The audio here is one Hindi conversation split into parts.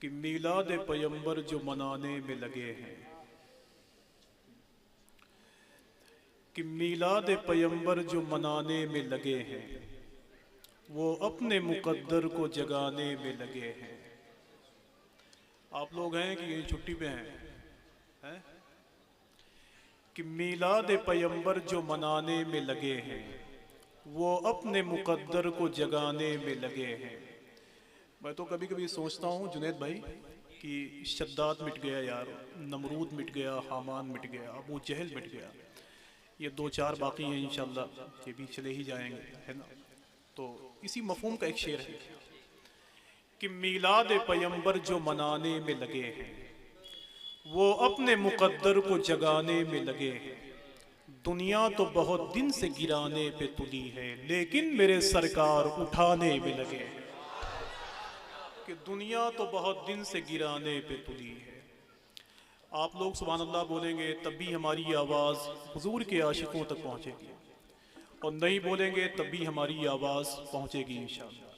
कि मीलाद पैगंबर जो मनाने में लगे हैं, कि मीलाद पैगंबर जो मनाने में लगे हैं, वो अपने मुकद्दर को जगाने में लगे हैं। आप लोग हैं कि यही छुट्टी पे हैं? कि मीलाद पैगंबर जो मनाने में लगे हैं, वो अपने मुकद्दर को जगाने में लगे हैं। मैं तो कभी कभी सोचता हूँ जुनैद भाई कि शद्दाद मिट गया यार, नमरूद मिट गया, हामान मिट गया, अबू जहल मिट गया, ये दो चार बाकी हैं इंशाल्लाह, ये भी चले ही जाएंगे, है ना। तो इसी मफहूम का एक शेर है कि मीलाद पैगंबर जो मनाने में लगे हैं, वो अपने मुकद्दर को जगाने में लगे हैं। दुनिया तो बहुत दिन से गिराने पे तुली है, लेकिन मेरे सरकार उठाने में लगे हैं। कि दुनिया तो बहुत दिन से गिराने पे तुली है। आप लोग सुभान अल्लाह बोलेंगे तब भी हमारी आवाज़ हुजूर के आशिकों तक पहुँचेगी, और नहीं बोलेंगे तब भी हमारी आवाज़ पहुँचेगी इंशाअल्लाह।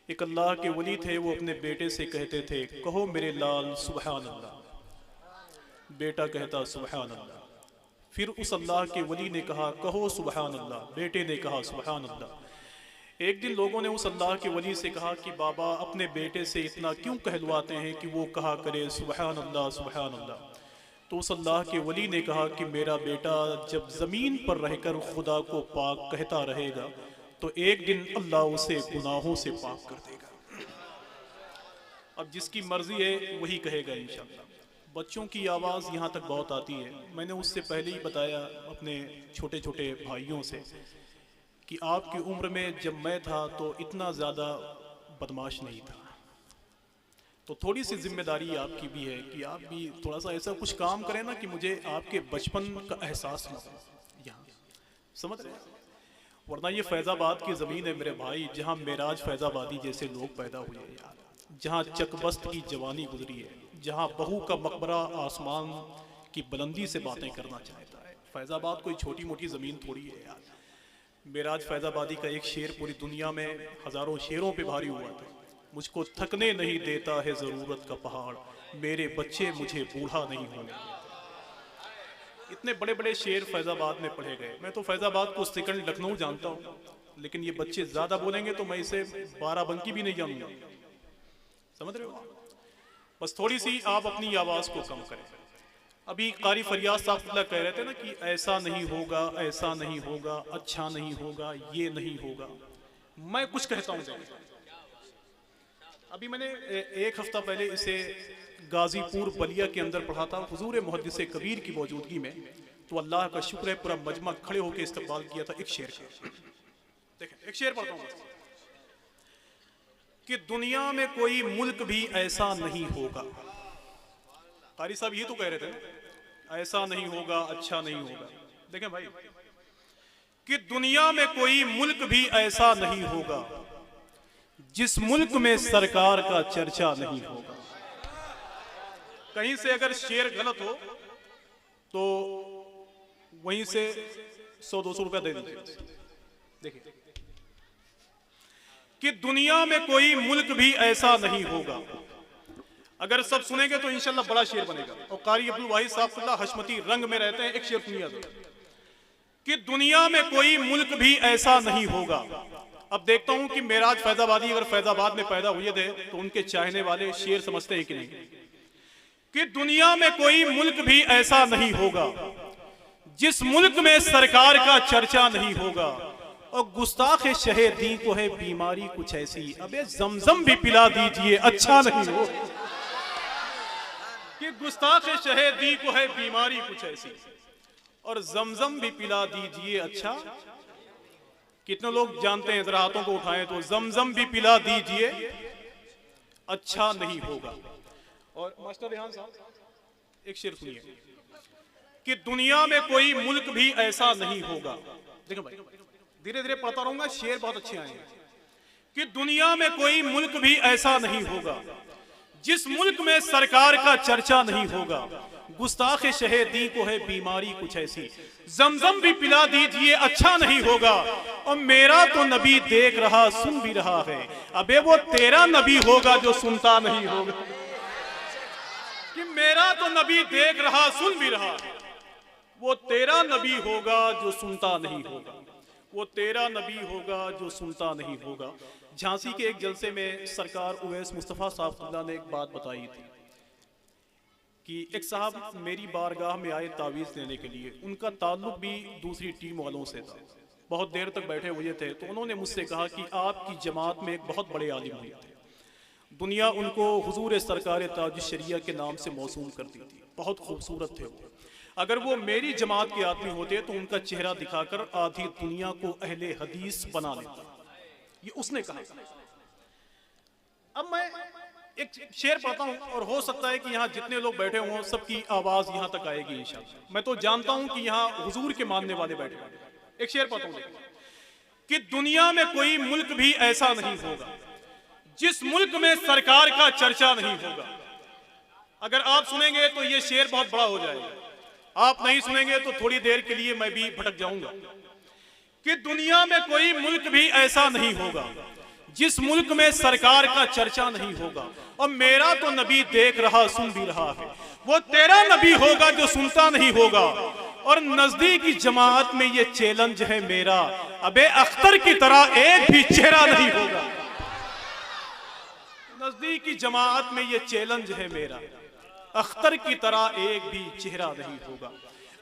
एक अल्लाह के वली थे, वो अपने बेटे से कहते थे कहो मेरे लाल सुभान अल्लाह। बेटा कहता सुभान अल्लाह। फिर उस अल्लाह के वली ने कहा कहो सुभान अल्लाह। बेटे ने कहा सुभान अल्लाह। एक दिन लोगों ने उस अल्लाह के वली से कहा कि बाबा अपने बेटे से इतना क्यों कहलवाते हैं कि वो कहा करे सुभान अल्लाह सुभान अल्लाह। तो उस अल्लाह के वली ने कहा कि मेरा बेटा जब ज़मीन पर रहकर खुदा को पाक कहता रहेगा तो एक दिन अल्लाह उसे गुनाहों से पाक कर देगा। अब जिसकी मर्जी है वही कहेगा इंशाअल्लाह। बच्चों की आवाज़ यहाँ तक बहुत आती है। मैंने उससे पहले ही बताया अपने छोटे छोटे भाइयों से कि आपकी उम्र में जब मैं था तो इतना ज़्यादा बदमाश नहीं था, तो थोड़ी सी जिम्मेदारी आपकी भी है कि आप भी थोड़ा सा ऐसा कुछ काम करें ना कि मुझे आपके बचपन का एहसास न हो यहाँ, समझ रहे हैं। वरना ये फैज़ाबाद की ज़मीन है मेरे भाई, जहाँ मेराज फैज़ाबादी जैसे लोग पैदा हुए यार, जहाँ चकबस्त की जवानी गुजरी है, जहाँ बहू का मकबरा आसमान की बुलंदी से बातें करना चाहता है। फैज़ाबाद कोई छोटी मोटी ज़मीन थोड़ी है यार। मेराज फैज़ाबादी का एक शेर पूरी दुनिया में हज़ारों शेरों पे भारी हुआ था। मुझको थकने नहीं देता है ज़रूरत का पहाड़, मेरे बच्चे मुझे बूढ़ा नहीं होने देते। इतने बड़े बड़े शेर फैज़ाबाद में पढ़े गए। मैं तो फैज़ाबाद को सेकंड लखनऊ जानता हूँ, लेकिन ये बच्चे ज़्यादा बोलेंगे तो मैं इसे बाराबंकी भी नहीं जानूंगा, समझ रहे हो। बस थोड़ी सी आप अपनी आवाज़ को कम करें। अभी कारी फरियाद साहब कह रहे थे ना कि ऐसा नहीं होगा, ऐसा नहीं होगा, अच्छा नहीं होगा, ये नहीं होगा। मैं कुछ कहता हूँ। अभी मैंने एक हफ्ता पहले इसे गाजीपुर बलिया के अंदर पढ़ा था हुजूर मुहद्दिस कबीर की मौजूदगी में। तो अल्लाह का शुक्र है पूरा मजमा खड़े होकर इस्तकबाल किया था एक शेर का। देखें एक शेर पढ़ता हूँ कि दुनिया में कोई मुल्क भी ऐसा नहीं होगा। कारी साहब ये तो कह रहे थे ऐसा नहीं होगा, अच्छा नहीं होगा। देखें भाई कि दुनिया में कोई मुल्क भी ऐसा नहीं होगा जिस मुल्क में सरकार का चर्चा नहीं होगा। कहीं से अगर शेर गलत हो तो वहीं से 100-200 रुपया दे दीजिए। देखिए कि दुनिया में कोई मुल्क भी ऐसा नहीं होगा। अगर सब सुनेंगे तो इंशाल्लाह बड़ा शेर बनेगा। और कारी अब्दुल वाहिद साहब हशमती रंग में रहते हैं। एक शेर सुनिए कि दुनिया में कोई मुल्क भी ऐसा नहीं होगा। अब देखता हूं कि मेराज फैज़ाबादी अगर फैज़ाबाद में पैदा हुए थे तो उनके चाहने वाले शेर समझते हैं कि नहीं कि दुनिया में कोई मुल्क भी ऐसा नहीं होगा जिस मुल्क में सरकार का चर्चा नहीं होगा। और गुस्ताख शहे दी को है बीमारी कुछ ऐसी, अबे जमजम भी पिला दीजिए अच्छा नहीं हो। कि गुस्ताख शहे दी को है बीमारी कुछ ऐसी, और जमजम भी पिला दीजिए अच्छा। कितने लोग जानते हैं, जरा हाथों को उठाएं तो। जमजम भी पिला दीजिए अच्छा नहीं होगा। और मास्टर रेहान साहब एक शेर सुनिए कि दुनिया में कोई मुल्क भी ऐसा नहीं होगा। देखो भाई धीरे धीरे पढ़ता रहूंगा, शेर बहुत अच्छे आए हैं। कि दुनिया में कोई मुल्क भी ऐसा नहीं होगा जिस मुल्क में सरकार का चर्चा नहीं होगा, गुस्ताख शहदी को है बीमारी कुछ ऐसी, जमजम भी पिला दीजिए अच्छा नहीं होगा। और मेरा तो नबी देख रहा सुन भी रहा है, अबे वो तेरा नबी होगा जो सुनता नहीं होगा। कि मेरा तो नबी देख रहा सुन भी रहा है, वो तेरा नबी होगा जो सुनता नहीं होगा, वो तेरा नबी होगा जो सुनता नहीं होगा। झांसी के एक जलसे में सरकार उवैस मुस्तफ़ा साहब ने एक बात बताई थी कि एक साहब मेरी बारगाह में आए तावीज़ लेने के लिए, उनका ताल्लुक भी दूसरी टीम वालों से था, बहुत देर तक बैठे हुए थे। तो उन्होंने मुझसे कहा कि आपकी जमात में एक बहुत बड़े आलिम हुए थे, दुनिया उनको हुजूर सरकार ताजुश शरिया के नाम से मौसूम करती थी, बहुत खूबसूरत थे वो। अगर वो मेरी जमात के आदमी होते तो उनका चेहरा दिखाकर आधी दुनिया को अहले हदीस बना लेता, ये उसने कहा। अब मैं एक शेर पढ़ता हूँ और हो सकता है कि यहाँ जितने लोग बैठे हों सबकी आवाज यहाँ तक आएगी इंशाअल्लाह। मैं तो जानता हूँ कि यहाँ हुजूर के मानने वाले बैठे हैं। एक शेर पढ़ता हूँ कि दुनिया में कोई मुल्क भी ऐसा नहीं होगा जिस मुल्क में सरकार का चर्चा नहीं होगा। अगर आप सुनेंगे तो ये शेर बहुत बड़ा हो जाएगा, आप नहीं सुनेंगे तो थोड़ी देर के लिए मैं भी भटक जाऊंगा। कि दुनिया में कोई मुल्क भी ऐसा नहीं होगा जिस मुल्क में सरकार का चर्चा नहीं होगा। और मेरा तो नबी देख रहा सुन भी रहा है, वो तेरा नबी होगा जो सुनता नहीं होगा। और नजदीकी जमात में ये चैलेंज है मेरा, अबे अख्तर की तरह एक भी चेहरा नहीं होगा। नजदीकी जमात में ये चैलेंज है मेरा, अख्तर की तरह एक भी चेहरा नहीं होगा,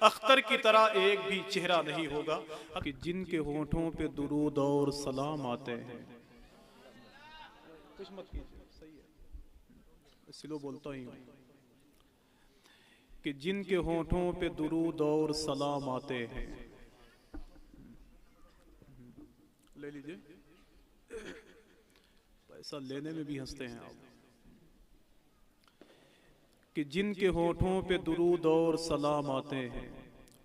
अख्तर की तरह एक भी चेहरा नहीं होगा। कि जिनके होठों पे दुरूद और सलाम आते हैं, कुछ मत कीजिए, सही है, सिलो बोलता ही हूँ। कि जिनके होठों पे दुरूद और सलाम आते हैं, ले लीजिए, पैसा लेने में भी हंसते हैं आप। कि जिनके होठों पे दुरूद और सलाम आते हैं,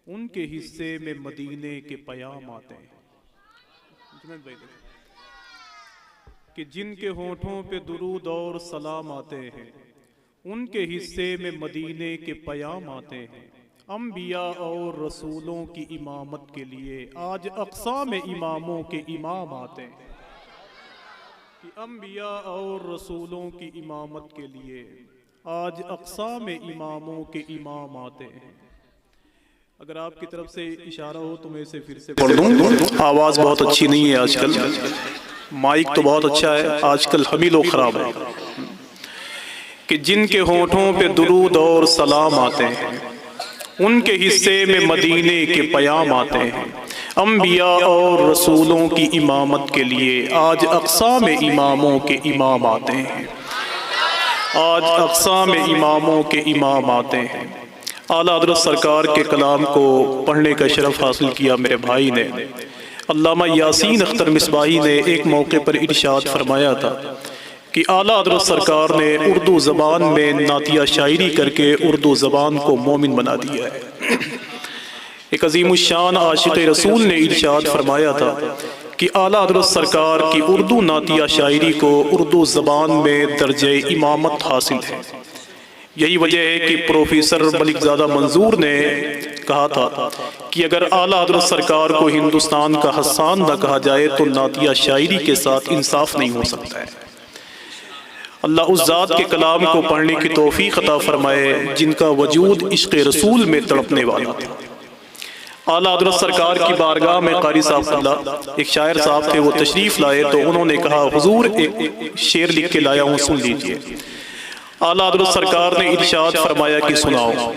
उनके हिस्से में मदीने के पयाम आते हैं। कि जिनके होठों पे दुरूद और सलाम आते हैं, उनके हिस्से में मदीने के पयाम आते हैं। अंबिया और रसूलों की इमामत के लिए आज अक़सा में इमामों के इमाम आते हैं। कि अंबिया और रसूलों की इमामत के लिए आज अक़सा में इमामों के इमाम आते हैं। अगर आपकी तरफ से इशारा हो तो मैं इसे फिर से पढ़ दूं। आवाज़ बहुत अच्छी नहीं है आजकल, माइक तो बहुत अच्छा है, आजकल हम ही लोग खराब हैं। कि जिनके होठों पे दुरूद और सलाम आते हैं, उनके हिस्से में मदीने के पयाम आते हैं। अंबिया और रसूलों की इमामत के लिए आज अक़सा में इमामों के इमाम आते हैं, आज अक़सा में इमामों के इमाम आते हैं। आला हज़रत सरकार के कलाम को पढ़ने का शरफ हासिल किया मेरे भाई ने। अल्लामा यासीन अख्तर मिसबाही ने एक मौके पर इरशाद फरमाया था कि आला हज़रत सरकार ने उर्दू ज़बान में नातिया शायरी करके उर्दू ज़बान को मोमिन बना दिया है। एक अज़ीमुश्शान आशिक़ रसूल ने इरशाद फरमाया था कि आला हज़रत सरकार की उर्दू नातिया शायरी को उर्दू ज़बान में दर्जे इमामत हासिल है। यही वजह है कि प्रोफेसर मलिकज़ादा मंजूर ने कहा था कि अगर आला हज़रत सरकार को हिंदुस्तान का हस्सान न कहा जाए तो नातिया शायरी के साथ इंसाफ नहीं हो सकता है। अल्लाह उस ज़ात के कलाम को पढ़ने की तौफीक अता फरमाए जिनका वजूद इश्क़ रसूल में तड़पने वाला था। आला हज़रत सरकार की बारगाह में कारी साहब एक शायर साहब थे, वो तशरीफ़ लाए तो उन्होंने कहा हुजूर एक शेर लिख के लाया हूँ, सुन लीजिए। आला हज़रत सरकार ने इरशाद फरमाया कि सुनाओ।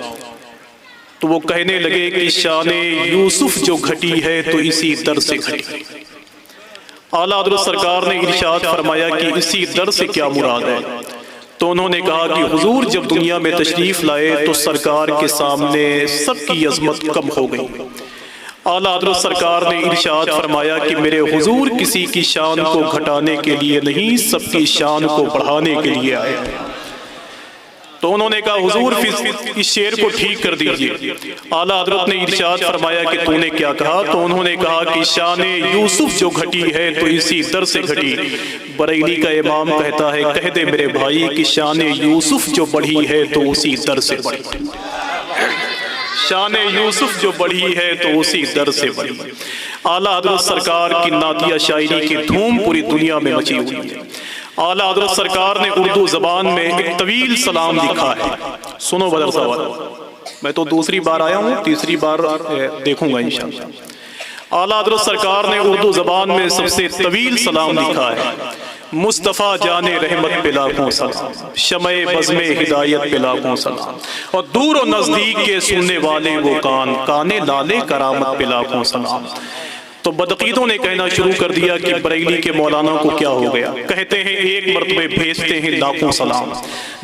तो वो कहने लगे कि शाने यूसुफ जो घटी है तो इसी दर से घटी। आला हज़रत सरकार ने इरशाद फरमाया कि इसी दर से क्या मुराद है। तो उन्होंने कहा कि हुजूर जब दुनिया में तशरीफ लाए तो सरकार के सामने सबकी अजमत कम हो गई। आला हज़रत सरकार ने इरशाद फरमाया कि मेरे हुजूर किसी की शान को घटाने के लिए नहीं, सबकी शान को बढ़ाने के लिए आए। तो उन्होंने कहा हुजूर इस शेर को ठीक कर दीजिए। आला हजरत ने इरशाद फरमाया कि तूने क्या कहा? तो उन्होंने कहा कि शाने यूसुफ जो घटी है तो इसी दर से घटी। बरेली का इमाम कहता है कह दे मेरे भाई कि शाने यूसुफ जो बढ़ी है तो उसी दर से बढ़ी। शाने यूसुफ जो बढ़ी है तो उसी दर से बढ़ी। आला हजरत सरकार की नातिया शायरी की धूम पूरी दुनिया में मची हुई है। आला हजरत सरकार ने उर्दू जबान में एक तवील सलाम लिखा है। सुनो बदर साहब, मैं तो दूसरी बार आया हूँ, तीसरी बार देखूंगा इंशाअल्लाह। आला हजरत सरकार ने उर्दू जबान में सबसे तवील सलाम लिखा है। मुस्तफ़ा जाने रहमत पे लाखों सलाम, शमे बज़्मे हिदायत पे लाखों सलाम, और दूर और नजदीक के सुनने वाले वो कान, काने लाले करामत पे लाखों सलाम। तो बदकीदों ने कहना शुरू कर दिया कि बरेली के मौलाना को क्या हो गया। कहते हैं एक मरतबे भेजते हैं लाखों सलाम।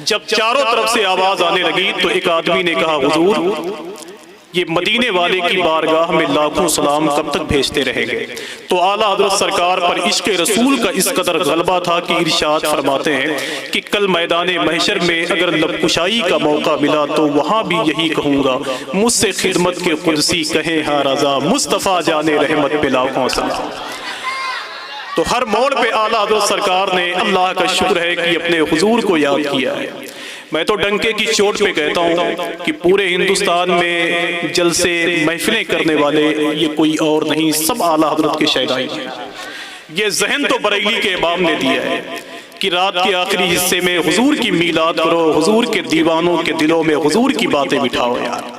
जब चारों तरफ से आवाज आने लगी तो एक आदमी ने कहा हुजूर ये मदीने वाले की बारगाह में लाखों सलाम कब तक भेजते रहेंगे? तो आला हजरत सरकार पर इश्क रसूल का इस कदर गलबा था कि इरशाद फरमाते हैं कि कल मैदाने महशर में अगर लबकुशाई का मौका मिला तो वहां भी यही कहूंगा, मुझसे खिदमत के कुदसी कहे हाँ रजा, मुस्तफ़ा जाने रहमत पे लाखों सलाम। तो हर मोड़ पे आला हजरत सरकार ने अल्लाह का शुक्र है कि अपने हुजूर को याद किया है। मैं तो डंके की चोट पे कहता हूँ कि पूरे हिंदुस्तान में जलसे महफिलें करने वाले ये कोई और नहीं, सब आला हजरत के शहदाई हैं। ये जहन तो बरेली के इमाम ने दिया है कि रात के आखिरी हिस्से में हुजूर की मीलाद करो, हुजूर के दीवानों के दिलों में हुजूर की बातें बिठाओ। यार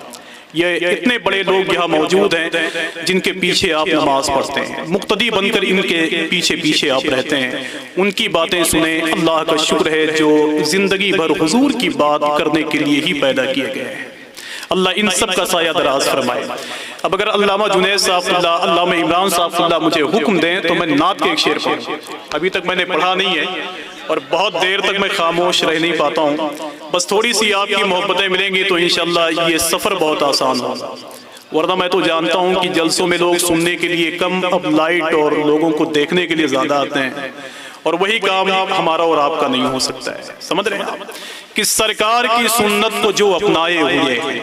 ये इतने बड़े लोग यहाँ मौजूद हैं जिनके पीछे आप नमाज पढ़ते हैं, मुक्तदी बनकर इनके पीछे पीछे आप रहते हैं, उनकी बातें सुने। अल्लाह का शुक्र है जो जिंदगी भर हुजूर की बात करने के लिए ही पैदा किए गए हैं। अल्लाह इन सब का साया दराज फरमाए। अब अगर अल्लामा जुनैद साहब, अल्लामा इमरान साहब मुझे हुक्म दें तो मैं नात के एक शेर पढ़ूं। अभी तक मैंने पढ़ा नहीं है और बहुत देर तक मैं खामोश रह नहीं पाता हूँ। बस थोड़ी सी आपकी मोहब्बतें मिलेंगी तो इंशाअल्लाह ये सफ़र बहुत आसान होगा। वरना मैं तो जानता हूँ कि जलसों में लोग सुनने के लिए कम, अब लाइट और लोगों को देखने के लिए ज़्यादा आते हैं, और वही काम हमारा और आपका नहीं हो सकता है। समझ रहे हैं आप कि सरकार की सुन्नत को जो अपनाए हुए,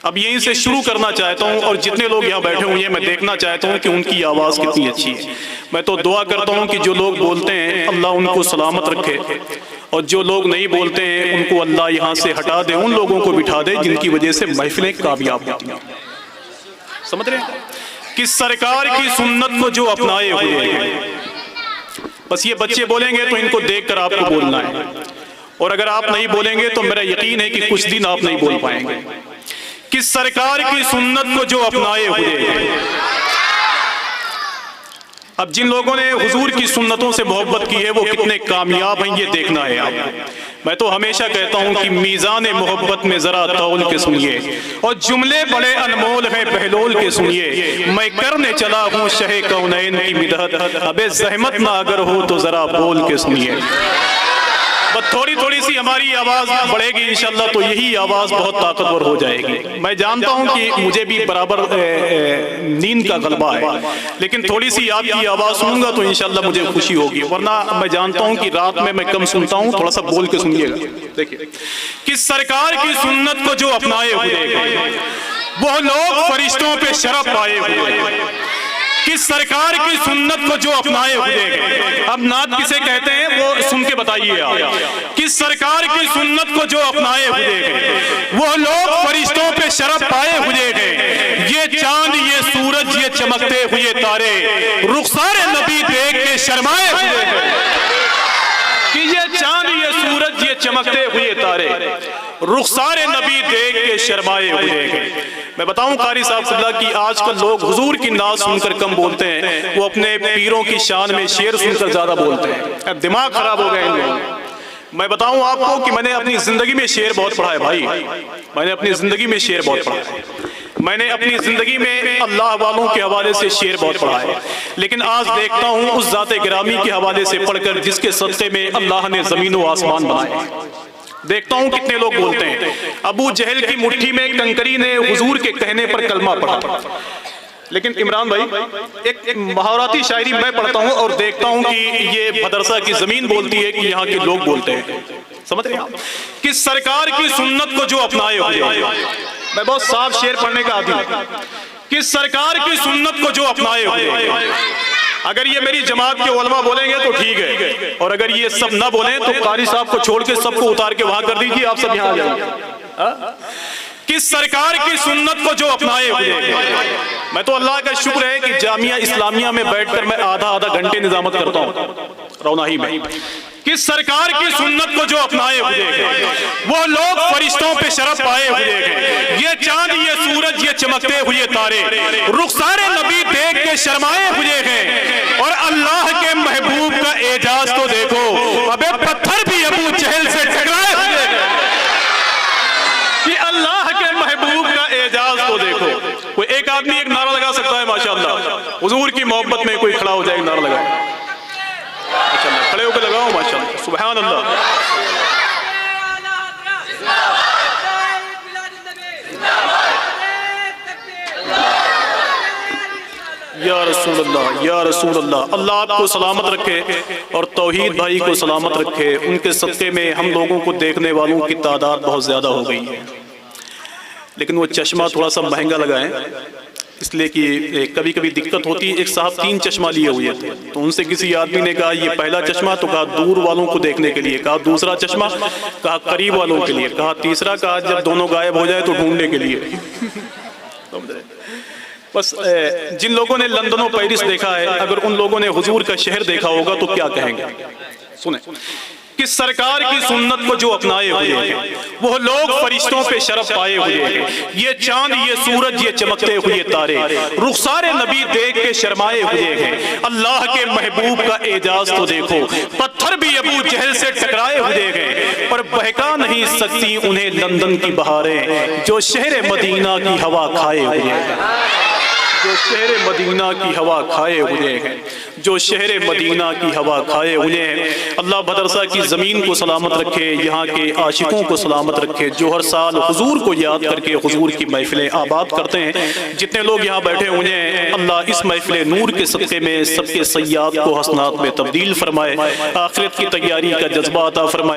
अब यहीं से शुरू करना चाहता हूं, और जितने लोग यहाँ बैठे हुए हैं मैं देखना चाहता हूं कि उनकी आवाज़ कितनी अच्छी है। मैं तो दुआ करता हूं कि जो लोग बोलते हैं अल्लाह उनको सलामत रखे, और जो लोग नहीं बोलते हैं उनको अल्लाह यहाँ से हटा दे, उन लोगों को बिठा दे जिनकी वजह से महफिलें कामयाब होती हैं। समझ रहे हैं कि सरकार की सुन्नत को जो अपनाए हुए हैं, बस ये बच्चे बोलेंगे तो इनको देखकर आपको बोलना है, और अगर आप नहीं बोलेंगे तो मेरा यकीन है कि कुछ दिन आप नहीं बोल पाएंगे। कि सरकार की सुन्नत को जो अपनाए हुए हैं, अब जिन लोगों ने हुजूर की सुन्नतों से मोहब्बत की है वो कितने कामयाब हैं ये देखना है आपको। मैं तो हमेशा कहता हूं कि मीज़ान मोहब्बत में जरा तौल के सुनिए, और जुमले बड़े अनमोल हैं बहलोल के सुनिए। मैं करने चला हूं शहे कौनैन की मिदहत, अबे ज़हमत ना अगर हो तो जरा बोल के सुनिए। बस थोड़ी थोड़ी सी हमारी आवाज़ बढ़ेगी इंशाअल्लाह तो यही आवाज़ बहुत ताकतवर हो जाएगी। मैं जानता हूं कि मुझे भी बराबर नींद का गलबा है, लेकिन थोड़ी सी आपकी आवाज़ सुनूंगा तो इंशाअल्लाह मुझे खुशी होगी, वरना मैं जानता हूं कि रात में मैं कम सुनता हूं। थोड़ा सा बोल के सुनिएगा। देखिए कि सरकार की सुन्नत को जो अपनाए हुए वो लोग फरिश्तों पे शरफ पाए हुए, कि सरकार की सुन्नत को जो अपनाए हुए। अब नात किसे कहते हैं वो सुन के बताइए आप। कि सरकार की सुन्नत को जो अपनाए हुए वो लोग फरिश्तों पे शरफ पाए हुए हैं। ये चांद ये सूरज ये चमकते हुए तारे रुखसारे नबी देख के शर्माए हुए हैं। कि ये चांद ये सूरज ये चमकते हुए तारे रुखसारे नबी देख के शर्माए हुए हैं। मैं बताऊं कारी साहब कि आजकल लोग हुजूर की नात सुनकर कम बोलते हैं, वो अपने पीरों की शान में शेर सुनकर ज्यादा बोलते हैं। दिमाग खराब हो गए इन लोगों। मैं बताऊं आपको कि मैंने अपनी जिंदगी में शेर बहुत पढ़ा है भाई, मैंने अपनी जिंदगी में शेर बहुत पढ़ा है। मैंने अपनी जिंदगी में अल्लाह वालों के हवाले से शेर बहुत पढ़ा है, लेकिन आज देखता हूं उस जाते गिरामी के हवाले से पढ़कर जिसके सदक़े में अल्लाह ने जमीन व आसमान बनाए। देखता हूं कितने लोग बोलते हैं अबू जहल की मुट्ठी में कंकरी ने हुजूर के कहने पर कलमा पढ़ा। लेकिन इमरान भाई एक महावराती शायरी मैं पढ़ता हूं और देखता हूं कि ये मदरसा की जमीन बोलती है कि यहाँ के लोग बोलते हैं। समझ रहे हैं आप कि सरकार की सुन्नत को जो अपनाए हुए, मैं बहुत साफ शेर पढ़ने का आदी हूं, कि सरकार की सुन्नत को जो अपनाए हुए, अगर ये मेरी जमात के उलमा बोलेंगे तो ठीक है, और अगर ये सब ना बोलें तो कारी साहब को छोड़ के सबको उतार के वहां कर दीजिए, आप सब यहां आ जाइए। कि सरकार की सुन्नत को जो अपनाए हुए, मैं तो अल्लाह का शुक्र है कि जामिया इस्लामिया में बैठकर मैं आधा घंटे निजामत करता हूं रौनाही में, कि सरकार की सुन्नत को जो अपनाए हुए हैं वो लोग फरिश्तों पे शरफ पाए हुए हैं। ये चांद, ये सूरज, ये चमकते हुए तारे रुखसारे नबी देख के शर्माए हुए हैं, और अल्लाह के महबूब का एजाज तो देखो, अबे पत्थर भी अबू जहल से टकराए हुए हैं। कि अल्लाह के महबूब का एजाज तो देखो। कोई एक आदमी एक नारा लगा सकता है माशाअल्लाह, हुजूर की मोहब्बत में कोई खड़ा हो जाए नारा लगा, अच्छा खड़े होकर लगाओ माशाअल्लाह, सुभान अल्लाह। या रसूल अल्लाह, या रसूल अल्लाह। अल्लाह आपको सलामत रखे और तौहीद भाई को सलामत रखे। उनके सदक़े में हम लोगों को देखने वालों की तादाद बहुत ज़्यादा हो गई है, लेकिन वो चश्मा थोड़ा सा महंगा लगा है, इसलिए कि कभी कभी दिक्कत होती है। एक साहब 3 चश्मा लिए हुए थे, तो उनसे किसी आदमी ने कहा ये पहला चश्मा, तो कहा दूर वालों को देखने के लिए, कहा दूसरा चश्मा, कहा करीब वालों के लिए, कहा तीसरा, कहा जब दोनों गायब हो जाए तो ढूंढने के लिए। बस जिन लोगों ने लंदन और पेरिस देखा है, अगर उन लोगों ने हुजूर का शहर देखा होगा तो क्या कहेंगे। सुने कि सरकार की सुन्नत को जो अपनाए हुए हैं वो लोग फरिश्तों पे शरफ पाए हुए हैं। ये चांद, ये सूरज, ये चमकते हुए तारे रुखसारे नबी देख के शर्माए हुए हैं। अल्लाह के महबूब का एजाज तो देखो, पत्थर भी अबू जहल से टकराए हुए हैं, और बहका नहीं सकती उन्हें लंदन की बहारें जो शहर मदीना की हवा खाए हुए हैं, जो शहर मदीना की हवा खाए हुए हैं, जो शहर मदीना की हवा खाए हुए हैं। अल्लाह मदरसा की ज़मीन को सलामत रखे, यहाँ के आशिकों को सलामत रखे, जो हर साल हुजूर को याद करके हुजूर की महफिलें आबाद करते हैं। जितने लोग यहाँ बैठे हुए हैं, अल्लाह इस महफिल नूर के सदक़े में सबके सय्याद को हसनात में तब्दील फरमाए, आखिरत की तैयारी का जज्बा अता फरमाए।